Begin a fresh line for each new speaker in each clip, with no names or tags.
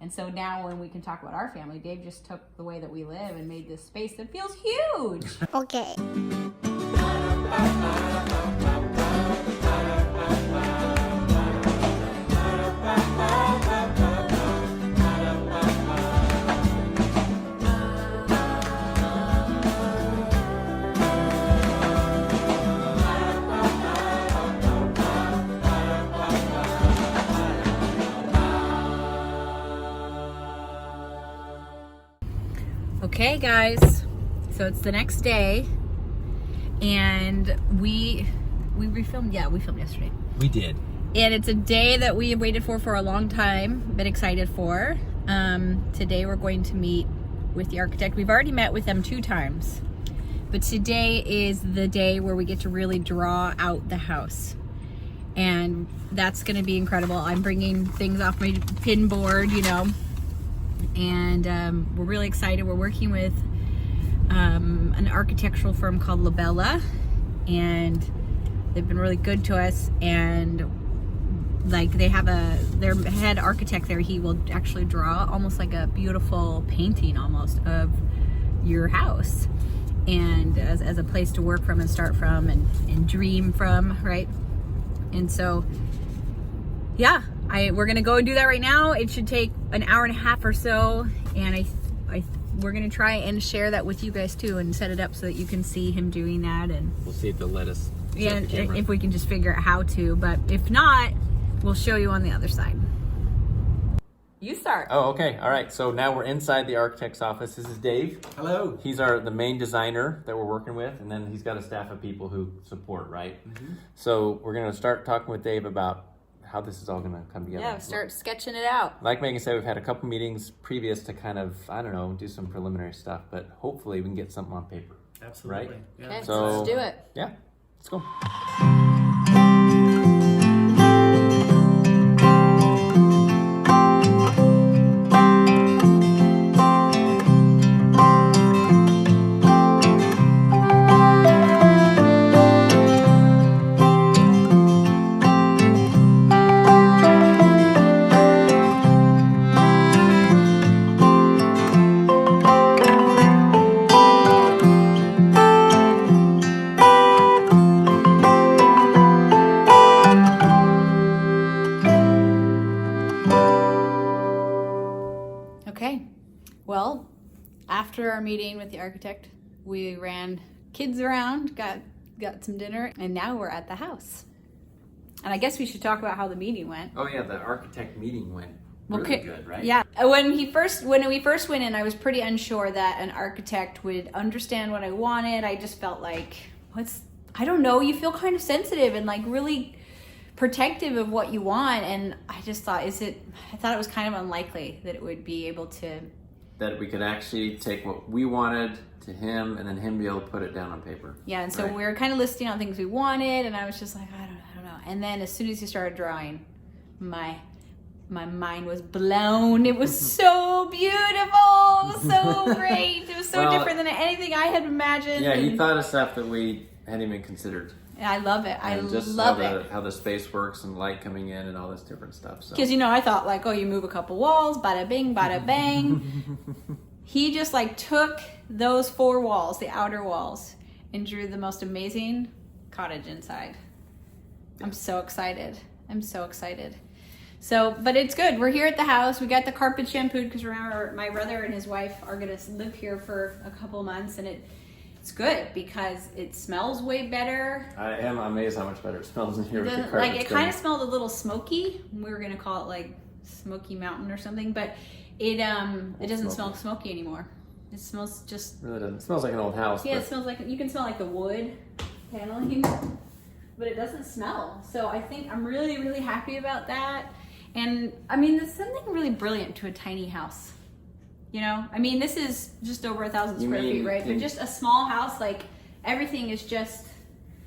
And so now when we can talk about our family, Dave just took the way that we live and made this space that feels huge.
Okay.
Okay guys, so it's the next day and we refilmed, we filmed yesterday.
We did.
And it's a day that we have waited for a long time, been excited for. Today we're going to meet with the architect. We've already met with them 2 times, but today is the day where we get to really draw out the house. And that's gonna be incredible. I'm bringing things off my pin board, you know, and we're really excited. We're working with an architectural firm called Labella, and they've been really good to us. And like they have their head architect there, he will actually draw almost like a beautiful painting almost of your house, and as a place to work from and start from and dream from, right? And so yeah, we're gonna go and do that right now. It should take an hour and a half or so, and we're gonna try and share that with you guys too, and set it up so that you can see him doing that, and
We'll see if they'll let us.
yeah, if we can just figure out how to. But if not, we'll show you on the other side. You start.
Oh, okay. All right. So now we're inside the architect's office. This is Dave.
Hello.
He's the main designer that we're working with, and then he's got a staff of people who support, right?
Mm-hmm.
So we're gonna start talking with Dave about how this is all gonna come together.
Yeah, start sketching it out.
Like Megan said, we've had a couple meetings previous to kind of, I don't know, do some preliminary stuff, but hopefully we can get something on paper.
Absolutely.
Right?
Yeah.
Okay,
So-
let's do it.
Yeah, let's go.
Okay, well, after our meeting with the architect, we ran kids around, got some dinner, and now we're at the house. And I guess we should talk about how the meeting went.
Oh yeah, the architect meeting went
Okay.
really good, right?
Yeah. When we first went in, I was pretty unsure that an architect would understand what I wanted. I just felt like, I don't know, you feel kind of sensitive and like really protective of what you want. And I just thought, I thought it was kind of unlikely that it would be able to.
That we could actually take what we wanted to him and then him be able to put it down on paper.
Yeah. And so
Right.
we were kind of listing out things we wanted, and I was just like, I don't know. And then as soon as he started drawing, my mind was blown. It was so beautiful. It was so great. It was so different than anything I had imagined.
Yeah, he
And
thought of stuff that we hadn't even considered.
I love it. I
And just
love it.
how the space works and light coming in and all this different stuff. So.
Because, I thought like, oh, you move a couple walls, bada bing, bada bang. He just like took those 4 walls, the outer walls, and drew the most amazing cottage inside. I'm so excited. So, but it's good. We're here at the house. We got the carpet shampooed because remember, my brother and his wife are going to live here for a couple months, and it's good because it smells way better.
I am amazed how much better it smells in here with the
Like
carpets
it kind of smelled a little smoky. We were gonna call it like Smoky Mountain or something, but it doesn't smell smoky anymore. It smells just.
It really doesn't. It smells like an old house.
Yeah,
but
it smells like you can smell like the wood paneling, but it doesn't smell. So I think I'm really, really happy about that. And I mean, there's something really brilliant to a tiny house. I mean, this is just over 1,000 square feet, right? But just a small house, like everything is just.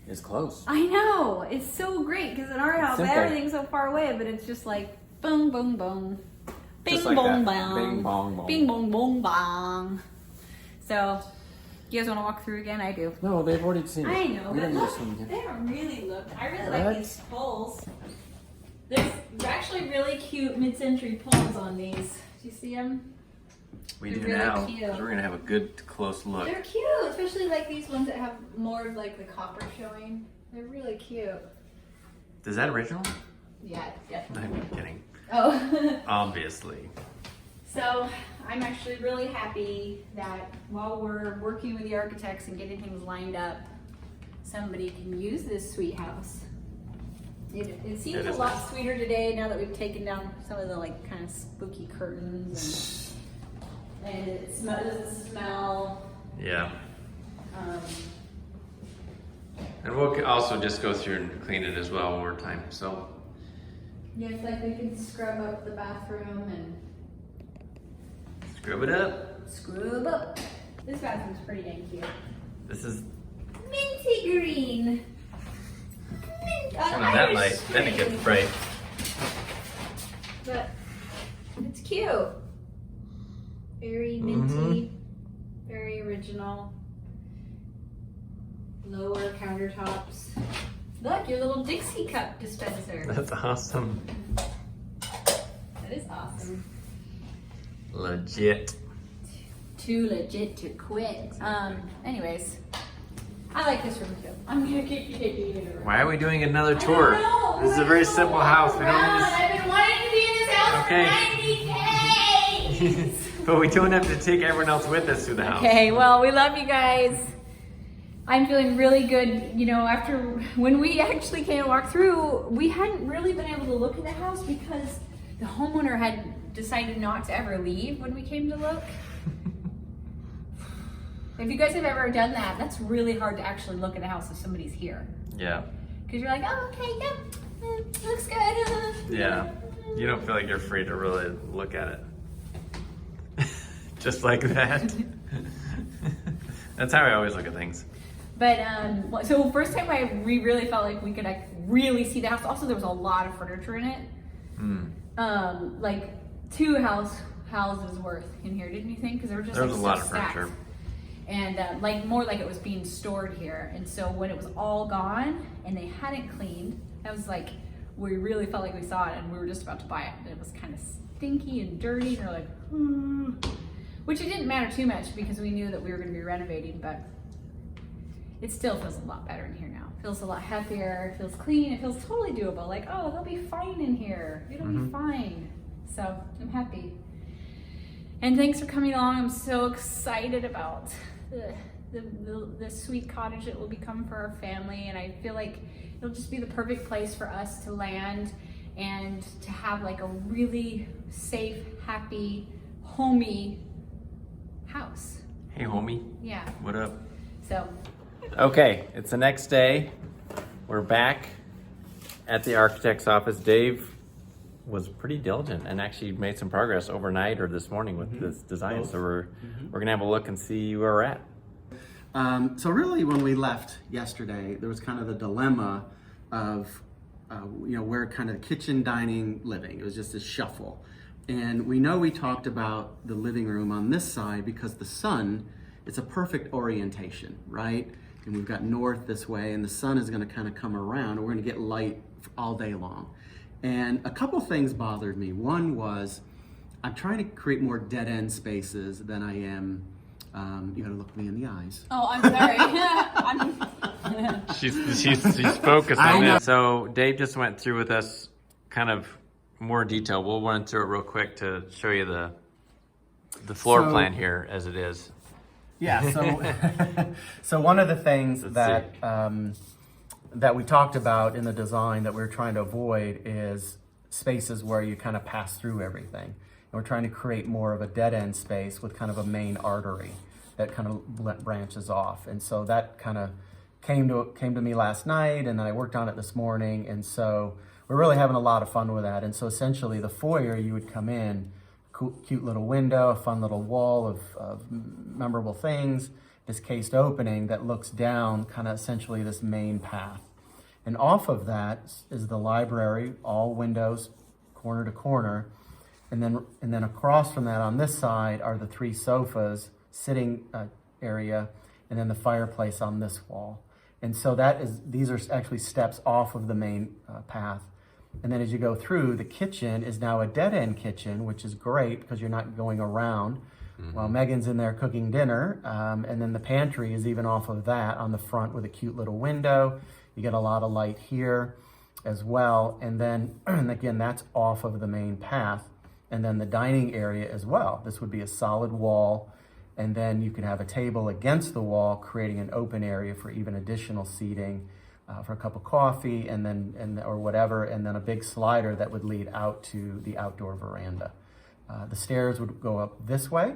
It's close.
I know, it's so great because in our house
Simple.
everything's so far away, but it's just like boom, boom, boom, bing,
Just like
bong,
that.
bong,
Bing, bong, bong.
bing, bong, bong, bong. So, you guys want to walk through again? I do.
No, they've already seen it.
I know,
We
but
don't need to
look,
see it again.
they haven't really looked. I really
What?
like these poles. There's actually really cute mid-century poles on these. Do you see them?
We
They're
do
really
now.
cute.
We're gonna have a good close look.
They're cute, especially like these ones that have more of like the copper showing. They're really cute.
Is that original?
Yeah,
I'm kidding.
Oh.
Obviously.
So I'm actually really happy that while we're working with the architects and getting things lined up, somebody can use this sweet house. It seems a lot sweeter today now that we've taken down some of the like kind of spooky curtains and it doesn't smell.
Yeah. And we'll also just go through and clean it as well over time. So.
Yeah, it's like we can scrub up the bathroom and
scrub it up.
Scrub up. This bathroom's pretty dang cute.
This is
minty green.
Turn on that light, then it gets bright.
But it's cute. Very minty, very original. Lower countertops. Look, your little Dixie cup dispenser.
That's awesome.
That is awesome.
Legit.
Too legit to quit. Anyways, I like this room too. I'm gonna keep taking it around.
Why are we doing another tour? This is a very simple house. We don't need to...
I've been wanting to be in this house for 90 days.
But we don't have to take everyone else with us through the house.
Okay, well, we love you guys. I'm feeling really good. You know, after when we actually came to walk through, we hadn't really been able to look at the house because the homeowner had decided not to ever leave when we came to look. If you guys have ever done that, that's really hard to actually look at a house if somebody's here.
Yeah.
Because you're like, oh, okay, yep, looks good.
Yeah. You don't feel like you're free to really look at it. Just like that. That's how I always look at things.
But, so first time we really felt like we could like really see the house. Also, there was a lot of furniture in it. Like 2 houses worth in here, didn't you think? Because there were just
there was a lot of
stacked.
furniture.
And like more like it was being stored here. And so when it was all gone and they hadn't cleaned, that was like, we really felt like we saw it and we were just about to buy it. And it was kind of stinky and dirty. And we're like, which it didn't matter too much because we knew that we were going to be renovating, but it still feels a lot better in here now. It feels a lot happier, it feels clean, it feels totally doable. Like, oh, they'll be fine in here. It'll be fine. So I'm happy. And thanks for coming along. I'm so excited about the sweet cottage it will become for our family. And I feel like it'll just be the perfect place for us to land and to have like a really safe, happy, homey house.
Hey, homie.
Yeah.
What up?
So.
Okay, it's the next day. We're back at the architect's office. Dave was pretty diligent and actually made some progress overnight or this morning with this design. So we're gonna have a look and see where we're at.
So really, when we left yesterday, there was kind of the dilemma of where kind of kitchen, dining, living. It was just a shuffle. And we know we talked about the living room on this side because the sun, it's a perfect orientation, right? And we've got north this way and the sun is gonna kind of come around and we're gonna get light all day long. And a couple things bothered me. One was, I'm trying to create more dead end spaces than I am, you gotta look me in the eyes.
Oh, I'm sorry.
She's focused on this. So Dave just went through with us kind of more detail. We'll run through it real quick to show you the floor plan here as it is.
Yeah, so one of the things that we talked about in the design that we're trying to avoid is spaces where you kind of pass through everything. And we're trying to create more of a dead end space with kind of a main artery that kind of branches off. And so that kind of came to me last night, and then I worked on it this morning. And so we're really having a lot of fun with that. And so essentially the foyer, you would come in, cute little window, a fun little wall of memorable things, this cased opening that looks down kind of essentially this main path. And off of that is the library, all windows, corner to corner. And then across from that on this side are the 3 sofas, sitting area, and then the fireplace on this wall. And so these are actually steps off of the main path. And then as you go through, the kitchen is now a dead-end kitchen, which is great because you're not going around while Megan's in there cooking dinner. And then the pantry is even off of that on the front with a cute little window. You get a lot of light here as well. And then, and again, that's off of the main path. And then the dining area as well. This would be a solid wall. And then you could have a table against the wall, creating an open area for even additional seating for a cup of coffee or whatever. And then a big slider that would lead out to the outdoor veranda. The stairs would go up this way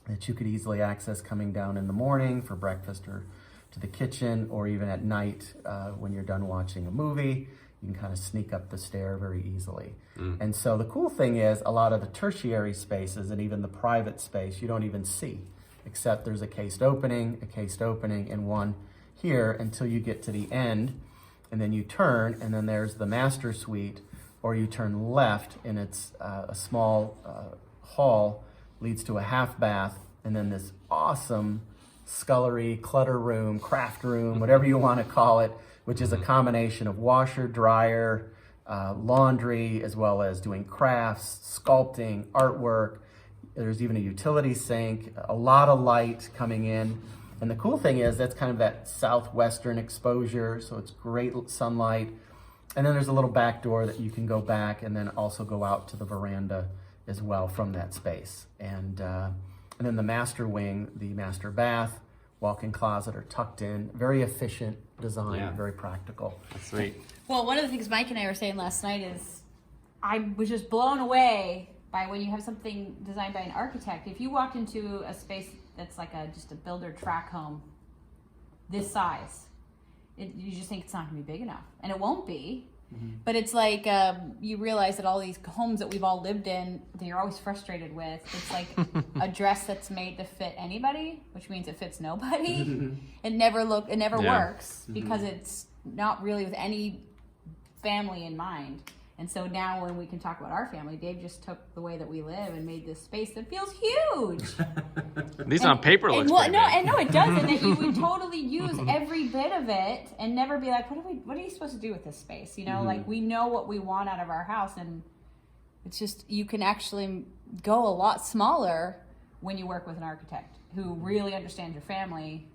that you could easily access coming down in the morning for breakfast or to the kitchen, or even at night when you're done watching a movie. You can kind of sneak up the stair very easily. And so the cool thing is a lot of the tertiary spaces and even the private space you don't even see, except there's a cased opening, and one here until you get to the end, and then you turn, and then there's the master suite, or you turn left and it's a small hall, leads to a half bath, and then this awesome scullery, clutter room, craft room, whatever you want to call it, which is a combination of washer, dryer, laundry, as well as doing crafts, sculpting, artwork. There's even a utility sink, a lot of light coming in. And the cool thing is that's kind of that southwestern exposure, so it's great sunlight. And then there's a little back door that you can go back and then also go out to the veranda as well from that space. And then the master wing, the master bath, walk-in closet are tucked in. Very efficient design, very practical.
That's sweet.
Well, one of the things Mike and I were saying last night is I was just blown away by when you have something designed by an architect. If you walked into a space that's like just a builder track home this size, you just think it's not going to be big enough. And it won't be. But it's like you realize that all these homes that we've all lived in that you're always frustrated with, it's like a dress that's made to fit anybody, which means it fits nobody. It never works because it's not really with any family in mind. And so now when we can talk about our family, Dave just took the way that we live and made this space that feels huge.
These on paper looks pretty big.
No, it does. And that you would totally use every bit of it and never be like, what are you supposed to do with this space? You know, like we know what we want out of our house, and it's just, you can actually go a lot smaller when you work with an architect who really understands your family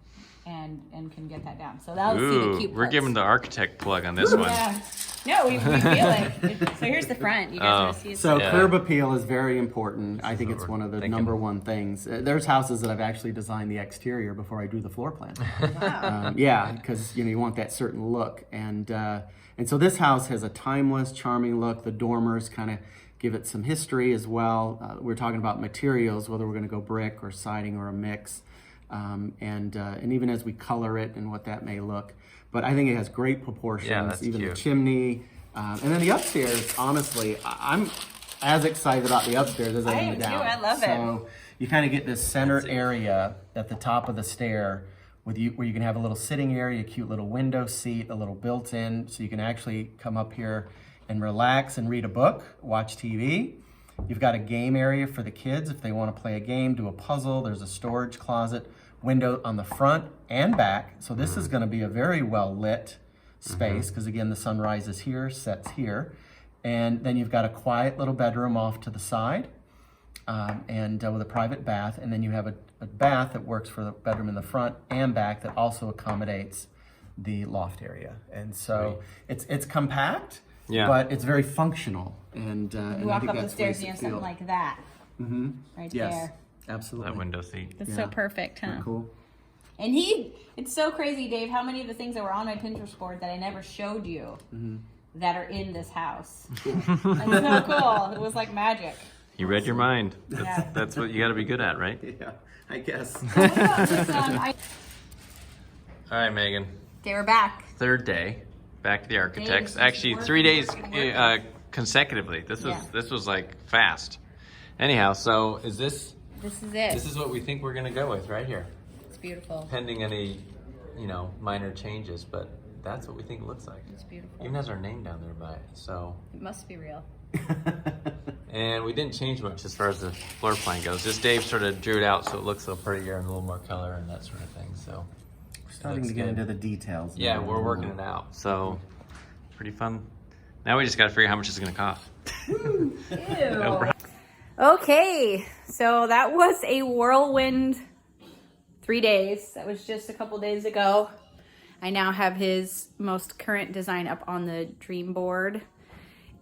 and can get that down. So that'll see the cute parts.
We're giving the architect plug on this one.
Yeah. No, we feel it. So here's the front. You guys want to see it?
So curb appeal is very important. I think it's one of the number one things. There's houses that I've actually designed the exterior before I do the floor plan.
Wow.
Because you want that certain look. And so this house has a timeless, charming look. The dormers kind of give it some history as well. We're talking about materials, whether we're going to go brick or siding or a mix. And even as we color it and what that may look. But I think it has great proportions,
that's
even
cute.
the chimney. And then the upstairs, honestly, I'm as excited about the upstairs as I am the down.
I love it.
So you kind of get this center area at the top of the stair where you can have a little sitting area, a cute little window seat, a little built-in, so you can actually come up here and relax and read a book, watch TV. You've got a game area for the kids if they want to play a game, do a puzzle. There's a storage closet, window on the front and back. So this is going to be a very well lit space because again, the sun rises here, sets here. And then you've got a quiet little bedroom off to the side and with a private bath. And then you have a bath that works for the bedroom in the front and back that also accommodates the loft area. And so it's compact, but it's very functional. And
you walk up the stairs and you have something like that right there.
Absolutely.
That window seat.
That's so perfect, huh?
Very cool.
And it's so crazy, Dave, how many of the things that were on my Pinterest board that I never showed you that are in this house. That's so cool. It was like magic.
You read your mind. That's what you got to be good at, right?
Yeah, I guess.
So what about this,
All right, Megan.
Okay, we're back.
Third day, back to the architects.
Days,
Actually,
working,
3 days
working.
consecutively. This was like fast. Anyhow, so is this?
This is it.
This is what we think we're gonna go with right here.
It's beautiful.
Pending any, minor changes, but that's what we think it looks like.
It's beautiful.
Even has our name down there by it, so.
It must be real.
And we didn't change much as far as the floor plan goes. Just Dave sort of drew it out so it looks a little prettier and a little more color and that sort of thing. So
We're starting to get into the details.
yeah, we're working it out. So pretty fun. Now we just got to figure out how much it's going to cost.
Ew. Okay, so that was a whirlwind 3 days. That was just a couple days ago. I now have his most current design up on the dream board.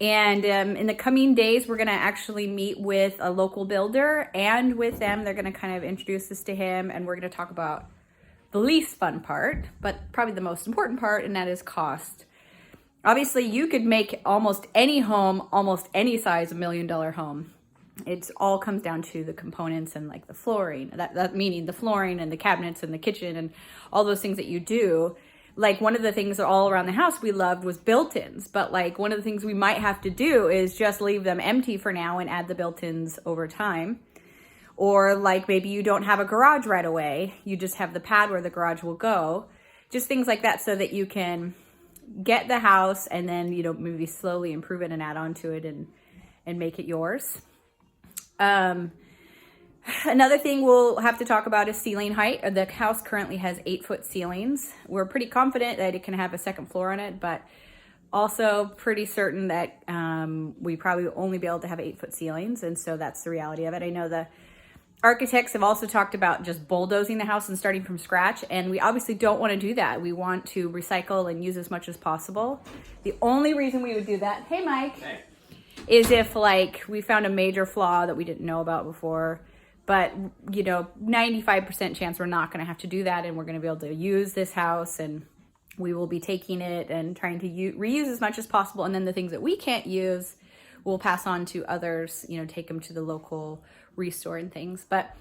And in the coming days, we're going to actually meet with a local builder, and with them, they're going to kind of introduce this to him, and we're going to talk about the least fun part, but probably the most important part, and that is cost. Obviously, you could make almost any home, almost any size, $1 million home. It all comes down to the components and like the flooring, that meaning the flooring and the cabinets and the kitchen and all those things that you do. Like one of the things all around the house we loved was built-ins, but like one of the things we might have to do is just leave them empty for now and add the built-ins over time. Or like maybe you don't have a garage right away, you just have the pad where the garage will go. Just things like that so that you can get the house and then, you know, maybe slowly improve it and add on to it and make it yours. Another thing we'll have to talk about is ceiling height. The house currently has 8-foot ceilings. We're pretty confident that it can have a second floor on it, but also pretty certain that we probably only be able to have 8-foot ceilings, and so that's the reality of it. I know the architects have also talked about just bulldozing the house and starting from scratch, and we obviously don't want to do that. We want to recycle and use as much as possible. The only reason we would do that, hey Mike,
Hey.
is if like we found a major flaw that we didn't know about before. But, you know, 95% chance we're not going to have to do that, and we're going to be able to use this house, and we will be taking it and trying to reuse as much as possible. And then the things that we can't use, we'll pass on to others, you know, take them to the local restore and things. But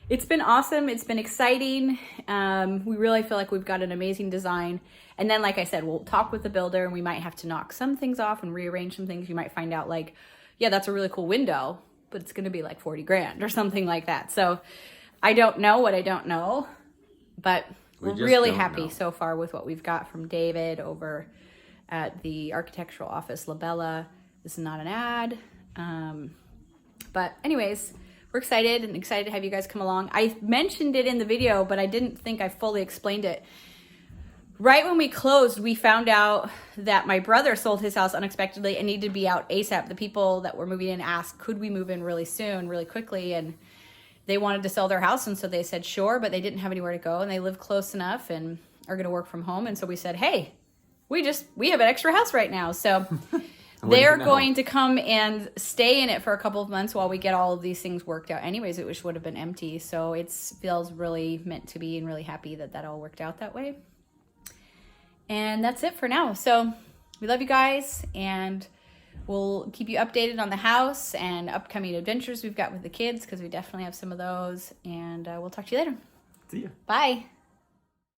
it's been awesome. It's been exciting. We really feel like we've got an amazing design. And then, like I said, we'll talk with the builder, and we might have to knock some things off and rearrange some things. You might find out like, yeah, that's a really cool window, but it's going to be like 40 grand or something like that. So I don't know what I don't know, but we're really happy so far with what we've got from David over at the architectural office, Labella. This is not an ad. But anyways, we're excited to have you guys come along. I mentioned it in the video, but I didn't think I fully explained it. Right when we closed, we found out that my brother sold his house unexpectedly and needed to be out ASAP. The people that were moving in asked, could we move in really soon, really quickly? And they wanted to sell their house. And so they said, sure, but they didn't have anywhere to go. And they live close enough and are going to work from home. And so we said, hey, we have an extra house right now. So they're going to come and stay in it for a couple of months while we get all of these things worked out anyways, which would have been empty. So it feels really meant to be, and really happy that that all worked out that way. And that's it for now. So we love you guys, and we'll keep you updated on the house and upcoming adventures we've got with the kids, because we definitely have some of those. And we'll talk to you later.
See ya.
Bye.